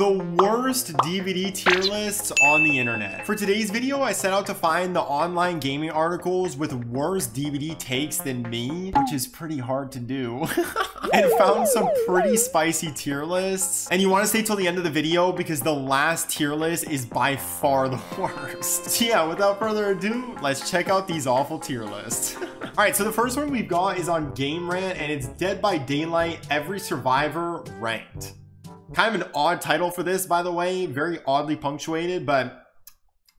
The worst DVD tier lists on the internet. For today's video, I set out to find the online gaming articles with worse DVD takes than me, which is pretty hard to do, and found some pretty spicy tier lists. And you want to stay till the end of the video because the last tier list is by far the worst. So yeah, without further ado, let's check out these awful tier lists. All right, so the first one we've got is on Game Rant, and it's Dead by Daylight Every Survivor Ranked. Kind of an odd title for this, by the way, very oddly punctuated, but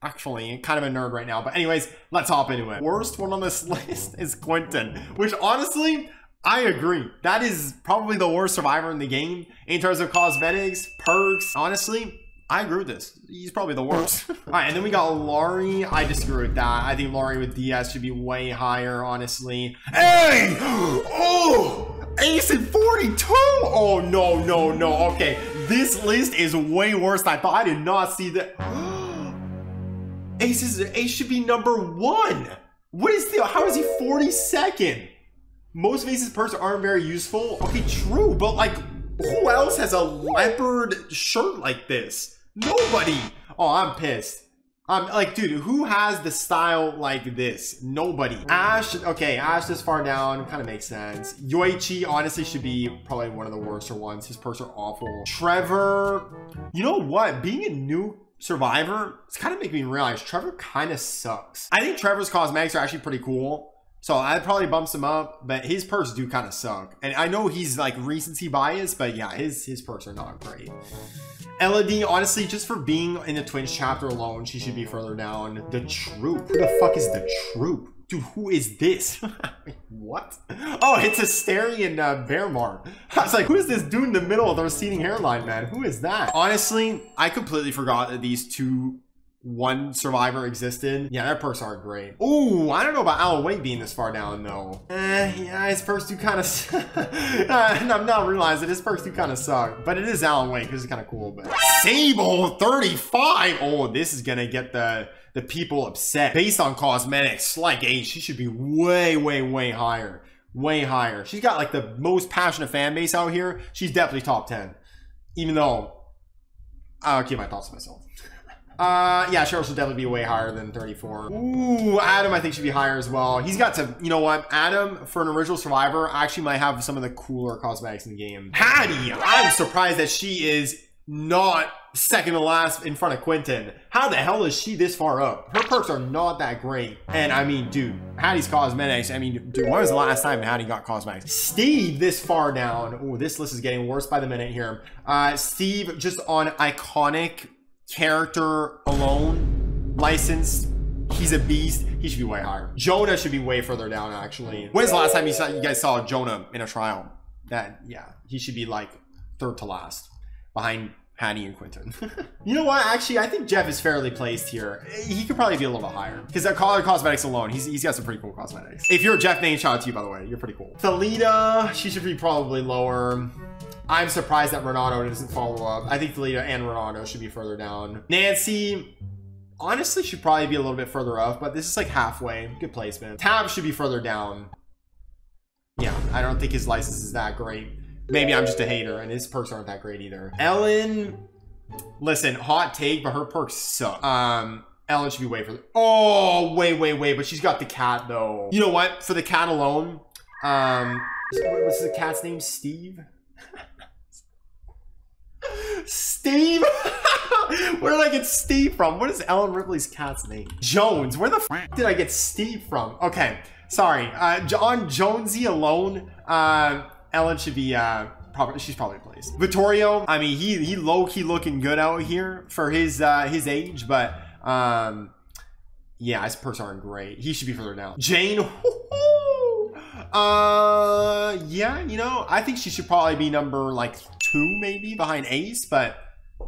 actually kind of a nerd right now. But anyways, let's hop into it. Worst one on this list is Quentin, which honestly, I agree. That is probably the worst survivor in the game in terms of cosmetics, perks. Honestly, I agree with this. He's probably the worst. All right, and then we got Laurie. I disagree with that. I think Laurie with DS should be way higher, honestly. Hey! Oh! Ace at 42! Oh, no. Okay, this list is way worse than I thought. I did not see that. Ace should be number 1. What is the, how is he 42nd? Most of Ace's perks aren't very useful. Okay, true, but like, who else has a leopard shirt like this? Nobody. Oh, I'm pissed. I'm like, dude, who has the style like this? Nobody. Ash, okay, Ash this far down, kind of makes sense. Yoichi honestly should be probably one of the worser ones. His perks are awful. Trevor, you know what? Being a new survivor, it's kind of making me realize Trevor kind of sucks. I think Trevor's cosmetics are actually pretty cool, so I'd probably bump him up, but his perks do kind of suck. And I know he's like recency biased, but yeah, his perks are not great. Elodie, honestly, just for being in the Twins chapter alone, she should be further down. The Troop. Who the fuck is the Troop? Dude, who is this? What? Oh, it's Asterion Bearmar. I was like, who is this dude in the middle of the receding hairline, man? Who is that? Honestly, I completely forgot that these one survivor existed. Yeah, their perks aren't great. Ooh, I don't know about Alan Wake being this far down though. Yeah, his perks do kind of I'm not realizing his perks do kind of suck, but it is Alan Wake, which is kind of cool. But Sable 35. Oh, this is gonna get the people upset. Based on cosmetics, like Ace, she should be way higher. Way higher. She's got like the most passionate fan base out here. She's definitely top 10. Even though I'll keep my thoughts to myself. Yeah, Cheryl should definitely be way higher than 34. Ooh, Adam I think should be higher as well. He's got to, you know what, Adam for an original survivor actually might have some of the cooler cosmetics in the game. Hattie, I'm surprised that she is not second to last in front of Quentin. How the hell is she this far up? Her perks are not that great. And I mean, dude, Hattie's cosmetics, I mean, dude, when was the last time Hattie got cosmetics? Steve this far down. Oh, this list is getting worse by the minute here. Steve just on iconic character alone, licensed, he's a beast. He should be way higher. Jonah should be way further down actually. When's the last time you guys saw Jonah in a trial? That, yeah, he should be like third to last behind Hattie and Quentin. You know what, actually I think Jeff is fairly placed here. He could probably be a little bit higher because that color cosmetics alone, he's got some pretty cool cosmetics. If you're a Jeff main, shout out to you, by the way, you're pretty cool. Thalita, she should be probably lower. I'm surprised that Renato doesn't follow up. I think Thalita and Renato should be further down. Nancy, honestly, should probably be a little bit further up, but this is like halfway. Good placement. Tab should be further down. Yeah, I don't think his license is that great. Maybe I'm just a hater and his perks aren't that great either. Ellen, listen, hot take, but her perks suck. Ellen should be way further. Oh, way, but she's got the cat though. You know what? For the cat alone, what's the cat's name? Steve? Steve? Where did I get Steve from? What is Ellen Ripley's cat's name? Jones. Where the f did I get Steve from? Okay, sorry. On Jonesy alone, Ellen should be she's probably placed. Vittorio, I mean, he low-key looking good out here for his age, but yeah, his perks aren't great. He should be further down. Jane. Yeah, you know, I think she should probably be number like 2 maybe behind Ace, but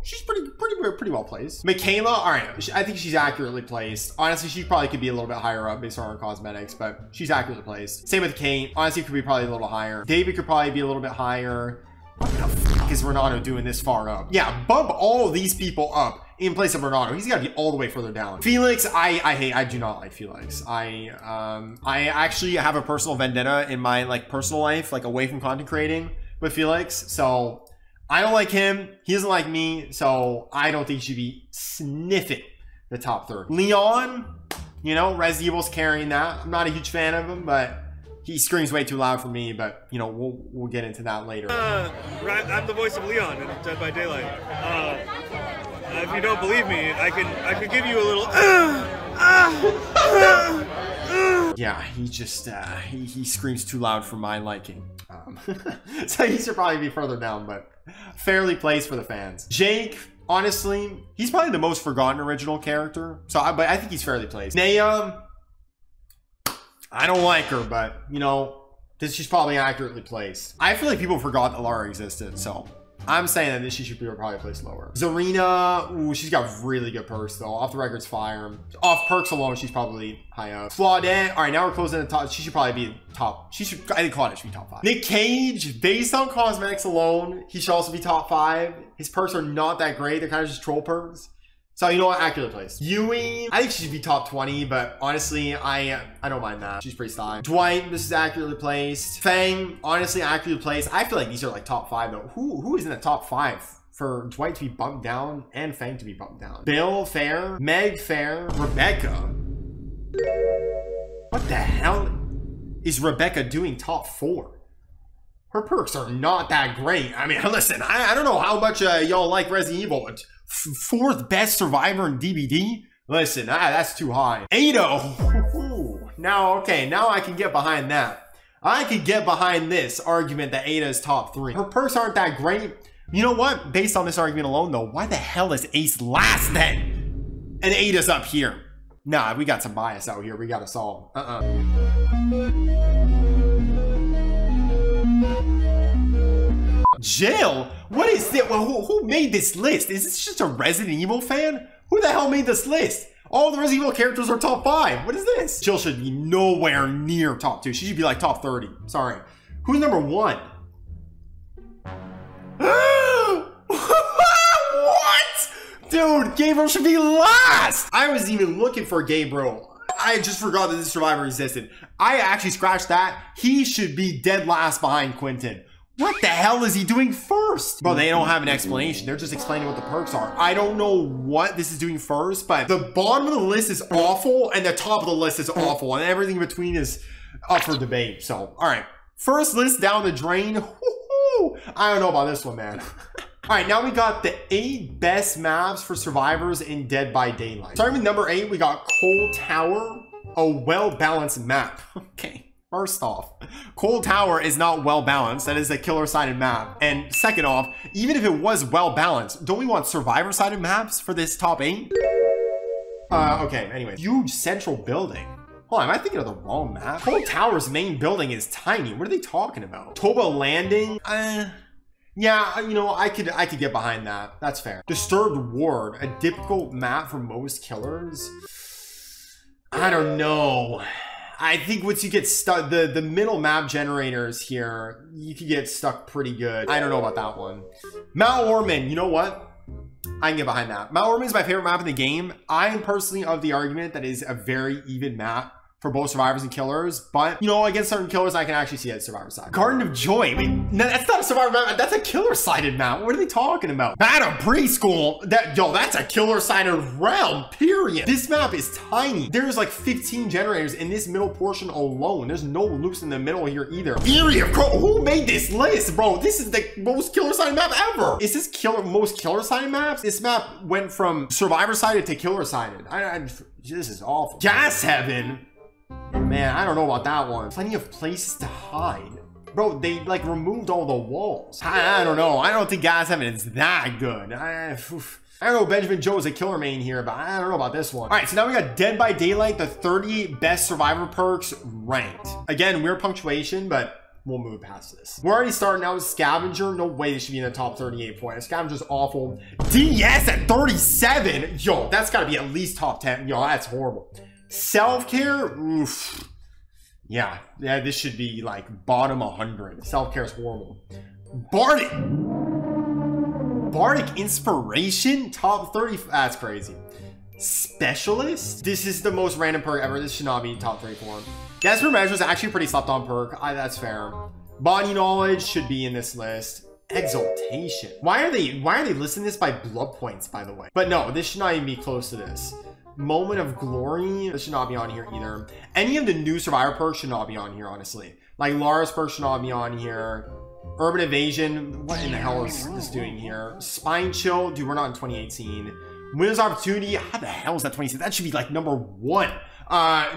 she's pretty well placed. Michaela, all right, I think she's accurately placed. Honestly, she probably could be a little bit higher up based on her cosmetics, but she's accurately placed. Same with Kate. Honestly, could be probably a little higher. David could probably be a little bit higher. What the fuck is Renato doing this far up? Yeah, bump all of these people up in place of Renato. He's got to be all the way further down. Felix, I do not like Felix. I actually have a personal vendetta in my like personal life, like away from content creating with Felix. So I don't like him. He doesn't like me. So I don't think he should be sniffing the top 30. Leon, you know, Resident Evil's carrying that. I'm not a huge fan of him, but he screams way too loud for me. But, you know, we'll get into that later. I'm the voice of Leon in Dead by Daylight. If you don't believe me, I could give you a little. Yeah, he just he screams too loud for my liking. So he should probably be further down, but fairly placed for the fans. Jake, honestly, he's probably the most forgotten original character. But I think he's fairly placed. Naya, I don't like her, but you know, she's probably accurately placed. I feel like people forgot that Lara existed, so I'm saying that she should be probably placed lower. Zarina, ooh, she's got really good perks though. Off the record's fire. Off perks alone, she's probably high up. Claudette, all right, now we're closing the top. She should probably be top. I think Claudette should be top 5. Nick Cage, based on cosmetics alone, he should also be top 5. His perks are not that great. They're kind of just troll perks. So you know what, accurately placed. Yui, I think she should be top 20, but honestly, I don't mind that. She's pretty stylish. Dwight, this is accurately placed. Fang, honestly, accurately placed. I feel like these are like top 5 though. Who is in the top 5 for Dwight to be bumped down and Fang to be bumped down? Bill, fair. Meg, fair. Rebecca. What the hell is Rebecca doing top 4? Her perks are not that great. I mean, listen, I don't know how much y'all like Resident Evil, but 4th best survivor in DBD? Listen, that's too high. Ada. Now, okay, now I can get behind that. I can get behind this argument that Ada is top 3. Her perks aren't that great. You know what? Based on this argument alone, though, why the hell is Ace last then? And Ada's up here. Nah, we got some bias out here. We gotta solve. Jill? What is it? Well, who made this list? Is this just a Resident Evil fan? Who the hell made this list? All the Resident Evil characters are top 5. What is this? Jill should be nowhere near top 2. She should be like top 30. Sorry. Who's number 1? What? Dude, Gabriel should be last. I was even looking for Gabriel. I just forgot that this survivor existed. I actually scratched that. He should be dead last behind Quentin. What the hell is he doing first? Bro, they don't have an explanation. They're just explaining what the perks are. I don't know what this is doing first, but the bottom of the list is awful and the top of the list is awful and everything in between is up for debate. So, all right. First list down the drain. I don't know about this one, man. All right, now we got the 8 best maps for survivors in Dead by Daylight. Starting with number 8, we got Cold Tower, a well-balanced map. Okay. First off, Cold Tower is not well balanced. That is a killer-sided map. And second off, even if it was well balanced, don't we want survivor-sided maps for this top 8? Okay, anyway. Huge central building. Hold on, am I thinking of the wrong map? Cold Tower's main building is tiny. What are they talking about? Toba Landing? Yeah, you know, I could get behind that. That's fair. Disturbed Ward, a difficult map for most killers. I don't know. I think once you get stuck, the middle map generators here, you could get stuck pretty good. I don't know about that one. Mount Ormond, you know what? I can get behind that. Mount Ormond is my favorite map in the game. I am personally of the argument that it is a very even map for both survivors and killers, but you know, against certain killers, I can actually see it as survivor side. Garden of Joy, I mean, no, that's not a survivor map, that's a killer-sided map. What are they talking about? Battle Preschool, that's a killer-sided realm, period. This map is tiny. There's like 15 generators in this middle portion alone. There's no loops in the middle here either. Eerie of Crow, who made this list, bro? This is the most killer-sided map ever. Is this most killer-sided maps? This map went from survivor-sided to killer-sided. This is awful. Gas Heaven. Man, I don't know about that one. Plenty of places to hide. Bro, they like removed all the walls. I don't know. I don't think Gas Heaven is that good. I don't know, Benjamin Joe is a killer main here, but I don't know about this one. All right, so now we got Dead by Daylight, the 30 best survivor perks ranked. Again, weird punctuation, but we'll move past this. We're already starting out with Scavenger. No way this should be in the top 38 points. Scavenger's awful. DS at 37. Yo, that's got to be at least top 10. Yo, that's horrible. Self-care, oof. Yeah, this should be like bottom 100. Self-care is horrible. Bardic Inspiration, top 30. That's crazy. Specialist, this is the most random perk ever. This should not be top 34. Desperate Measure is actually a pretty slept on perk. That's fair. Body Knowledge should be in this list. Exaltation. Why are they listing this by blood points, by the way? But no, this should not even be close to this. Moment of Glory, this should not be on here either. Any of the new Survivor perks should not be on here, honestly. Like Lara's perk should not be on here. Urban Evasion, what in the hell is this doing here? Spine Chill, dude, we're not in 2018. Winner's Opportunity, how the hell is that 26? That should be like number 1.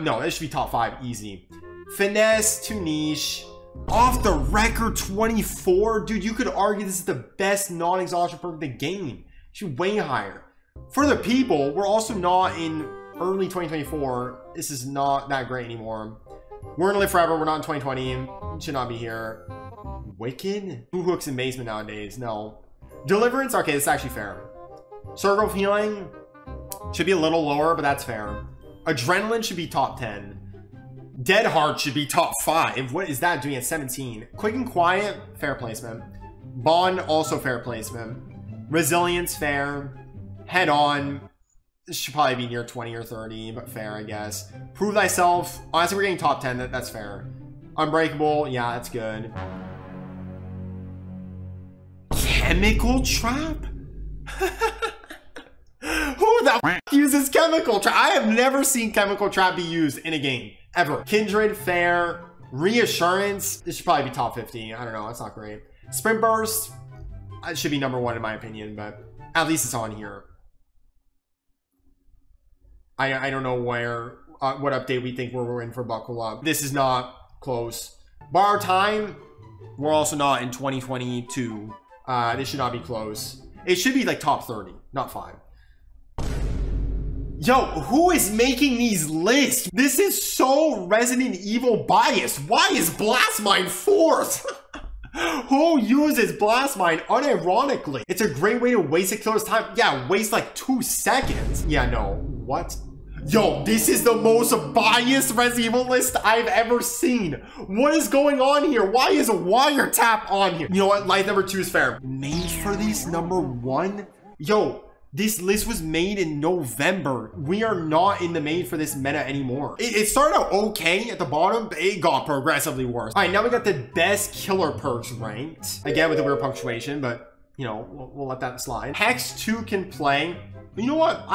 No, that should be top 5, easy. Finesse, too niche. Off the Record 24, dude, you could argue this is the best non-exhaustion perk in the game. It should be way higher. For the people, we're also not in early 2024. This is not that great anymore. We're gonna live forever. We're not in 2020. It should not be here. Wicked? Who hooks in basement nowadays? No. Deliverance? Okay, this is actually fair. Circle of Healing should be a little lower, but that's fair. Adrenaline should be top 10. Dead Heart should be top 5. What is that doing at 17? Quick and Quiet, fair placement. Bond, also fair placement. Resilience, fair. Head On, this should probably be near 20 or 30, but fair, I guess. Prove Thyself, honestly, we're getting top 10, that's fair. Unbreakable, yeah, that's good. Chemical Trap? Who the f uses Chemical Trap? I have never seen Chemical Trap be used in a game, ever. Kindred, fair. Reassurance, this should probably be top 50. I don't know, that's not great. Sprint Burst, it should be number 1 in my opinion, but at least it's on here. I don't know where, what update we think we're in for Buckle Up. This is not close. Bar Time, we're also not in 2022. This should not be close. It should be like top 30, not 5. Yo, who is making these lists? This is so Resident Evil biased. Why is Blast Mine 4th? Who uses Blast Mine unironically? It's a great way to waste a killer's time. Yeah, waste like 2 seconds. Yeah, no. What? Yo, this is the most biased Resident Evil list I've ever seen. What is going on here? Why is Wiretap on here? You know what? Life number 2 is fair. Made for this number 1? Yo, this list was made in November. We are not in the made for this meta anymore. It started out okay at the bottom, but it got progressively worse. All right, now we got the best killer perks ranked. Again, with a weird punctuation, but you know, we'll let that slide. Hex 2 can play. You know what?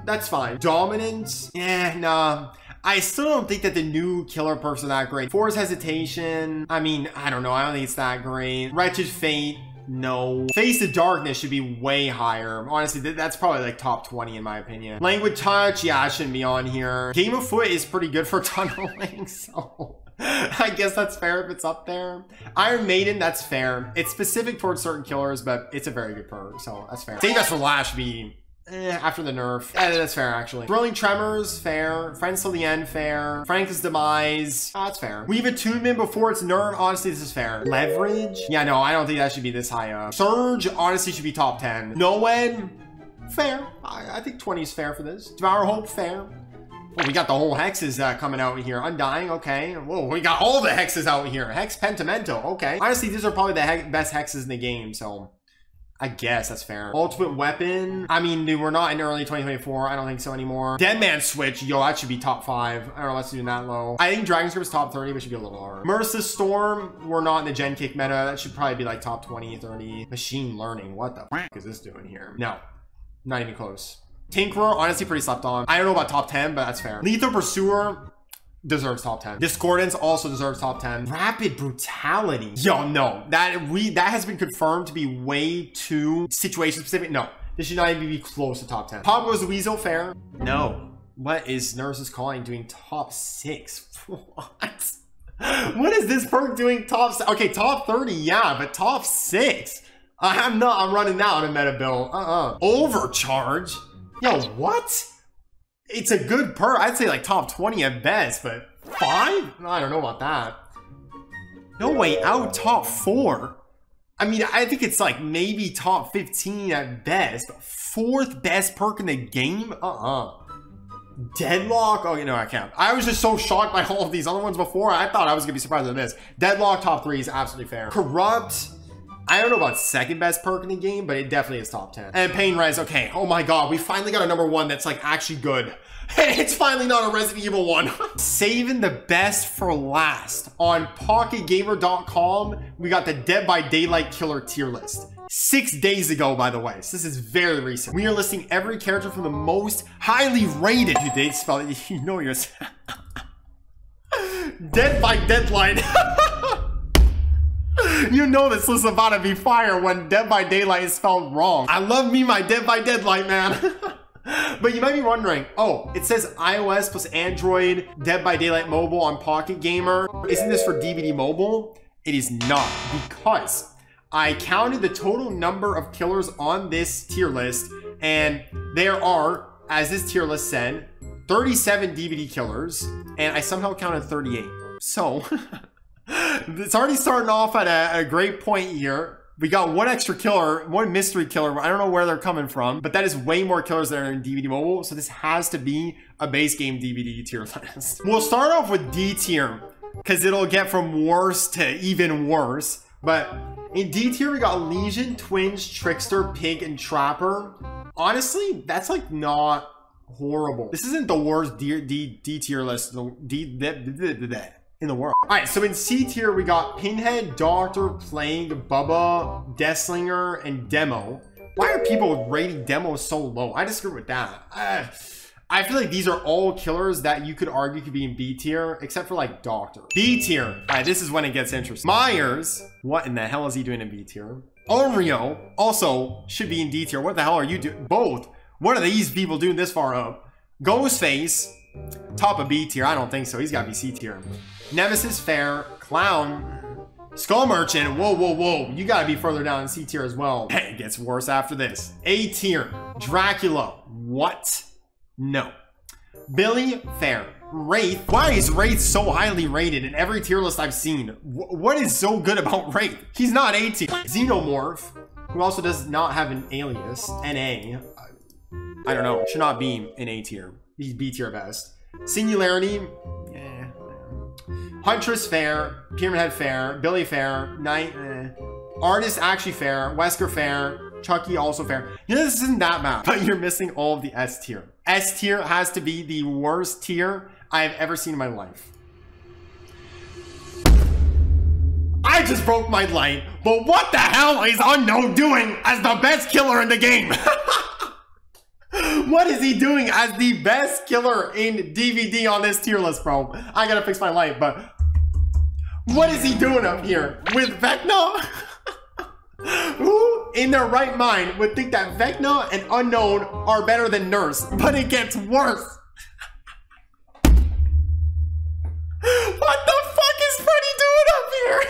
That's fine. Dominance? Nah. I still don't think that the new killer perks are that great. Force Hesitation. I mean, I don't know. I don't think it's that great. Wretched Fate. No. Face the Darkness should be way higher. Honestly, that's probably like top 20 in my opinion. Languid Touch. Yeah, it shouldn't be on here. Game of Foot is pretty good for tunneling, so I guess that's fair if it's up there. Iron Maiden, that's fair. It's specific towards certain killers, but it's a very good perk, so that's fair. Save Us for Last should be after the nerf. That's fair, actually. Thrilling Tremors, fair. Friends Till the End, fair. Frank's Demise, that's fair. Weave Attunement before it's nerf, honestly, this is fair. Leverage? Yeah, no, I don't think that should be this high up. Surge, honestly, should be top 10. Noed, fair. I think 20 is fair for this. Devour Hope, fair. Oh, we got the whole hexes coming out here. Undying, okay. Whoa, we got all the hexes out here. Hex Pentimento, okay. Honestly, these are probably the best hexes in the game, so I guess that's fair. Ultimate Weapon. I mean, dude, we're not in early 2024. I don't think so anymore. Dead Man Switch. Yo, that should be top 5. I don't know what's doing that low. I think Dragon Script is top 30, but should be a little lower. Merciless Storm. We're not in the Gen Kick meta. That should probably be like top 20, 30. Machine Learning. What the f is this doing here? No, not even close. Tinkerer, honestly, pretty slept on. I don't know about top 10, but that's fair. Lethal Pursuer deserves top 10. Discordance also deserves top 10. Rapid Brutality. Yo, no. That has been confirmed to be way too situation specific. No, this should not even be close to top 10. Pablo's the Weasel, fair. No. What is Nurse's Calling doing top 6? What? What is this perk doing top 6? Okay, top 30, yeah, but top 6? I'm running that on a meta build. Overcharge? Yo, what? It's a good perk. I'd say like top 20 at best, but 5? I don't know about that. No Way Out, top 4. I mean, I think it's like maybe top 15 at best. 4th best perk in the game? Deadlock? Oh, you know, I can't. I was just so shocked by all of these other ones before. I thought I was gonna be surprised at this. Deadlock, top 3 is absolutely fair. Corrupt. I don't know about second best perk in the game, but it definitely is top 10. And Pain Res, okay. Oh my god, we finally got a number 1 that's like actually good. It's finally not a Resident Evil 1. Saving the best for last. On PocketGamer.com, we got the Dead by Daylight killer tier list. 6 days ago, by the way. So this is very recent. We are listing every character from the most highly rated. Dude, they spell it. You know yours. Dead by Deadlight. You know this list is about to be fire when Dead by Daylight is spelled wrong. I love me my Dead by Deadlight, man. But you might be wondering, oh, it says iOS plus Android, Dead by Daylight mobile on Pocket Gamer. Isn't this for DBD mobile? It is not, because I counted the total number of killers on this tier list, and there are, as this tier list said, 37 DBD killers, and I somehow counted 38. So, it's already starting off at a great point here. We got one extra killer, one mystery killer. I don't know where they're coming from, but that is way more killers than are in DBD mobile. So this has to be a base game DBD tier list. We'll start off with D tier because it'll get from worse to even worse. But in D tier, we got Legion, Twinge, Trickster, Pig, and Trapper. Honestly, that's like not horrible. This isn't the worst D tier list in the world. All right, so in C tier, we got Pinhead, Doctor, Plague, Bubba, Deathslinger, and Demo. Why are people rating Demo so low? I disagree with that. I feel like these are all killers that you could argue could be in B tier, except for like Doctor. B tier. All right, this is when it gets interesting. Myers, what in the hell is he doing in B tier? Onryo also should be in D tier. What the hell are you doing? Both. What are these people doing this far up? Ghostface, top of B tier. I don't think so. He's got to be C tier. Nemesis, fair. Clown, Skull Merchant. Whoa, whoa, whoa. You gotta be further down in C tier as well. It gets worse after this. A tier. Dracula. What? No. Billy, fair. Wraith. Why is Wraith so highly rated in every tier list I've seen? What is so good about Wraith? He's not A tier. Xenomorph, who also does not have an alias. NA. I don't know. Should not be in A tier. He's B tier best. Singularity. Huntress, fair. Pyramid Head, fair. Billy, fair. Knight, Artist, actually fair. Wesker, fair. Chucky, also fair. You know, this isn't that bad, but you're missing all of the S tier. S tier has to be the worst tier I have ever seen in my life. I just broke my light, but what the hell is Unknown doing as the best killer in the game? What is he doing as the best killer in DBD on this tier list, bro? I gotta fix my light, but what is he doing up here with Vecna? Who in their right mind would think that Vecna and Unknown are better than Nurse? But it gets worse. What the fuck is Freddy doing up here?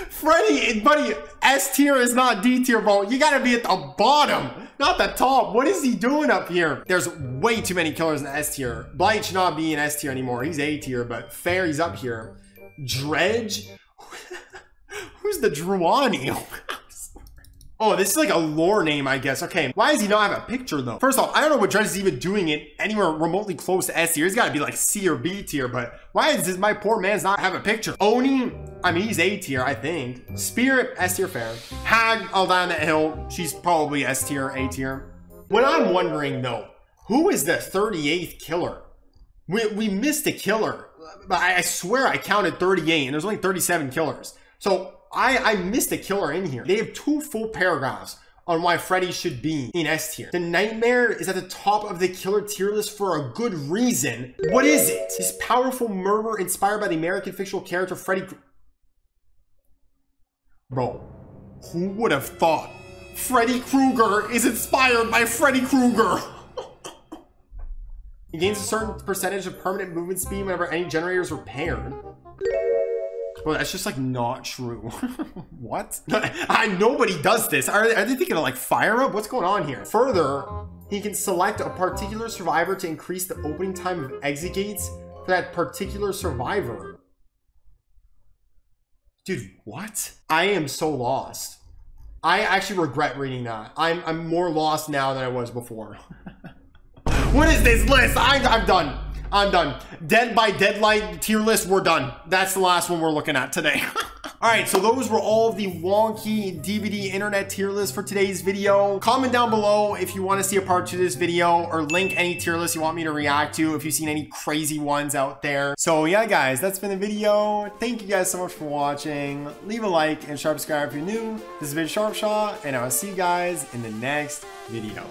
Freddy, buddy, S tier is not D tier, bro. You gotta be at the bottom, not the top. What is he doing up here? There's way too many killers in S tier. Blight should not be in S tier anymore. He's A tier, but Fair, he's up here. Dredge? Who's the Druani? Oh, this is like a lore name, I guess. Okay, why does he not have a picture, though? First off, I don't know what Dredge is even doing it anywhere remotely close to S tier. He's got to be like C or B tier, but why does my poor man's not have a picture? Oni, I mean, he's A tier, I think. Spirit, S tier, fair. Hag, all down that hill. She's probably S tier, A tier. What I'm wondering, though, who is the 38th killer? We missed a killer. I swear I counted 38, and there's only 37 killers. So I missed a killer in here. They have 2 full paragraphs on why Freddy should be in S tier. The Nightmare is at the top of the killer tier list for a good reason. What is it? His powerful murder inspired by the American fictional character Freddy. Bro, who would have thought Freddy Krueger is inspired by Freddy Krueger? He gains a certain percentage of permanent movement speed whenever any generator is repaired. Well, that's just like not true. What? Nobody does this. Are they thinking of like fire up? What's going on here? Further, he can select a particular survivor to increase the opening time of exit gates for that particular survivor. Dude, what? I am so lost. I actually regret reading that. I'm more lost now than I was before. What is this list? I'm done. I'm done. Dead by Deadlight tier list, we're done. That's the last one we're looking at today. All Alright, so those were all of the wonky DBD internet tier lists for today's video. Comment down below if you want to see a part 2 of this video, or link any tier list you want me to react to if you've seen any crazy ones out there. So yeah guys, that's been the video. Thank you guys so much for watching. Leave a like and subscribe if you're new. This has been Sharpshot, and I'll see you guys in the next video.